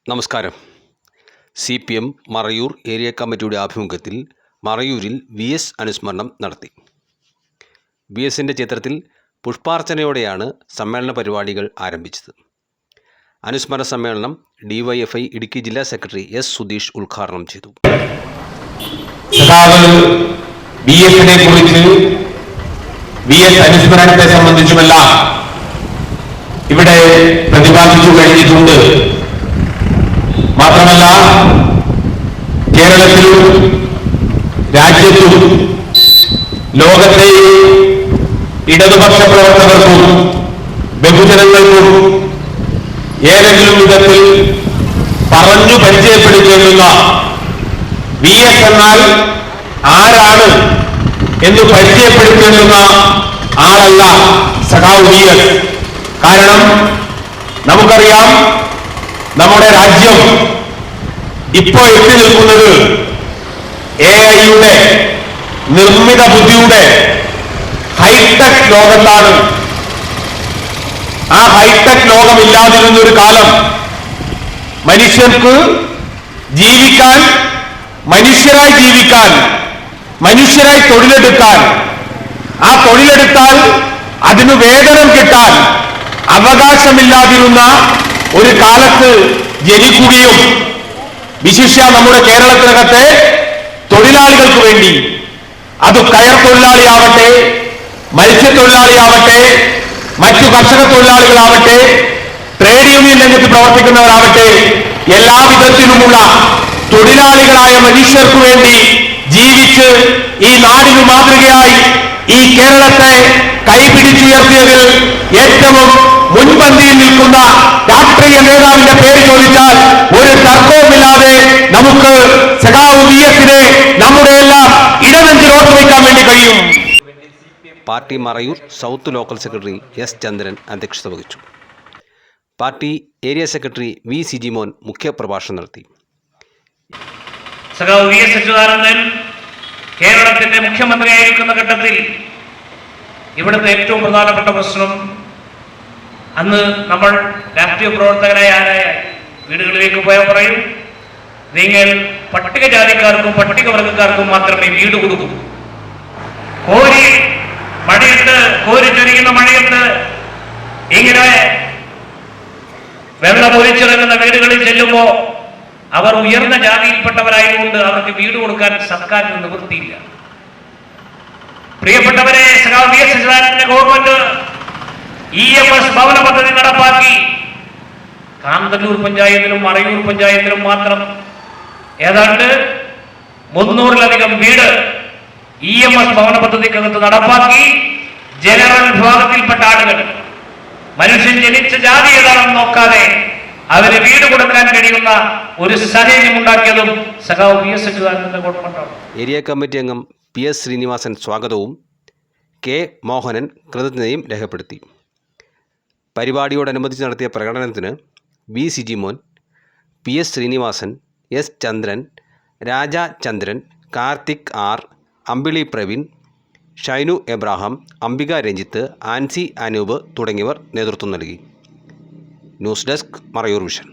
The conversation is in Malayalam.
നമസ്കാരം. CPM മറയൂർ ഏരിയ കമ്മിറ്റിയുടെ ആഭിമുഖ്യത്തിൽ മറയൂരിൽ VS അനുസ്മരണം നടത്തി. VSൻ്റെ ചിത്രത്തിൽ പുഷ്പാർച്ചനയോടെയാണ് സമ്മേളന പരിപാടികൾ ആരംഭിച്ചത്. അനുസ്മരണ സമ്മേളനം DYFI ഇടുക്കി ജില്ലാ സെക്രട്ടറി S. സുധീഷ് ഉദ്ഘാടനം ചെയ്തു. അനുസ്മരണത്തെ സംബന്ധിച്ചുമെല്ലാം ഇവിടെ പ്രതിപാദിച്ചു കഴിഞ്ഞിട്ടുണ്ട്. മാത്രമല്ല, കേരളത്തിലും രാജ്യത്തും ലോകത്തെ ഇടതുപക്ഷ പ്രവർത്തകർക്കും ബഹുജനങ്ങൾക്കും ഏതെങ്കിലും വിധത്തിൽ പറഞ്ഞു പരിചയപ്പെടുത്തേണ്ടുന്ന VS എന്നാൽ ആരാണ് എന്ന് പരിചയപ്പെടുത്തേണ്ടുന്ന ആളല്ല സഖാവ് VS. കാരണം നമുക്കറിയാം, നമ്മുടെ രാജ്യം ഇപ്പോൾ എത്തി നിൽക്കുന്നത് AI-യുടെ നിർമ്മിത ബുദ്ധിയുടെ ഹൈടെക് ലോകത്താണ്. ആ ഹൈടെക് ലോകമില്ലാതിരുന്നൊരു കാലം മനുഷ്യർക്ക് ജീവിക്കാൻ, മനുഷ്യരായി ജീവിക്കാൻ, മനുഷ്യരായി തൊഴിലെടുക്കാൻ, ആ തൊഴിലെടുത്താൽ അതിന് വേതനം കിട്ടാൻ അവകാശമില്ലാതിരുന്ന ഒരു കാലത്ത് ജനിക്കുകയും വിശിഷ്യ നമ്മുടെ കേരളത്തിനകത്തെ തൊഴിലാളികൾക്ക് വേണ്ടി, അത് കയർ തൊഴിലാളിയാവട്ടെ, മത്സ്യത്തൊഴിലാളിയാവട്ടെ, മറ്റു കർഷക തൊഴിലാളികളാവട്ടെ, ട്രേഡ് യൂണിയൻ രംഗത്ത് പ്രവർത്തിക്കുന്നവരാവട്ടെ, എല്ലാവിധത്തിലുമുള്ള തൊഴിലാളികളായ മനുഷ്യർക്ക് വേണ്ടി ജീവിച്ച് ഈ നാടിനു മാതൃകയായി ഈ കേരളത്തെ കൈപിടിച്ചുയർത്തിയതിൽ ഏറ്റവും മുൻപന്തിയിൽ നിൽക്കുന്ന രാഷ്ട്രീയ നേതാവിന്റെ പേര് ചോദിച്ചാൽ ഒരു തർക്കവുമില്ലാതെ നമുക്ക് സഖാവ് VSനെ നമ്മുടെ എല്ലാം ഇടനെഞ്ചിലോട്ട് വയ്ക്കാൻ വേണ്ടി കഴിയും. Party Marayur south local secretary S. Chandran അധ്യക്ഷത വഹിച്ചു. Party area secretary V. Sijimon മുഖ്യപ്രഭാഷണം നടത്തി. സഖാവ് VS അച്യുതാനന്ദൻ കേരളത്തിന്റെ മുഖ്യമന്ത്രിയായിരിക്കുന്ന ഘട്ടത്തിൽ ഇവിടുത്തെ ഏറ്റവും പ്രധാനപ്പെട്ട പ്രശ്നം, അന്ന് നമ്മൾ രാഷ്ട്രീയ പ്രവർത്തകരായ ആരായ വീടുകളിലേക്ക് പോയാൽ പറയും, നിങ്ങൾ പട്ടികജാതിക്കാർക്കും പട്ടികവർഗക്കാർക്കും മാത്രമേ വീട് കൊടുക്കൂ. കോരി ചൊരിയുന്ന മഴയത്ത് ഇങ്ങനെ വെള്ളം ഒലിച്ചിറങ്ങുന്ന വീടുകളിൽ ചെല്ലുമ്പോൾ അവർ ഉയർന്ന ജാതിയിൽപ്പെട്ടവരായതുകൊണ്ട് അവർക്ക് വീട് കൊടുക്കാൻ സർക്കാരിന് നിവൃത്തിയില്ല. പ്രിയപ്പെട്ടവരെ, സഖാവ് VS അച്യുതാനന്ദന്റെ ഗവൺമെന്റ് EMS ഭവന പദ്ധതി നടപ്പാക്കി. കാന്തല്ലൂർ പഞ്ചായത്തിലും മറയൂർ പഞ്ചായത്തിലും മാത്രം ഏതാണ്ട് 300-ലധികം വീട് EMS ഭവന പദ്ധതിക്കകത്ത് നടപ്പാക്കി. ജനറൽ വിഭാഗത്തിൽപ്പെട്ട ആളുകൾ, മനുഷ്യൻ ജനിച്ച ജാതി ഏതാണെന്ന് നോക്കാതെ അവര് വീട് കൊടുക്കാൻ കഴിയുന്ന ഒരു സാഹചര്യം ഉണ്ടാക്കിയതും സഖാവ് VS അച്യുതാനന്ദന്റെ ഗവൺമെന്റാണ്. ഏരിയ കമ്മിറ്റി അംഗം PS. ശ്രീനിവാസൻ സ്വാഗതവും K. മോഹനൻ കൃതജ്ഞതയും രേഖപ്പെടുത്തി. പരിപാടിയോടനുബന്ധിച്ച് നടത്തിയ പ്രകടനത്തിന് V. Sijimon, PS. Sreenivasan, S. ചന്ദ്രൻ, രാജ ചന്ദ്രൻ, കാർത്തിക് R, അമ്പിളി പ്രവീൺ, ഷൈനു എബ്രാഹാം, അംബിക രഞ്ജിത്ത്, ആൻസി അനൂപ് തുടങ്ങിയവർ നേതൃത്വം നൽകി. News desk Marayur vision.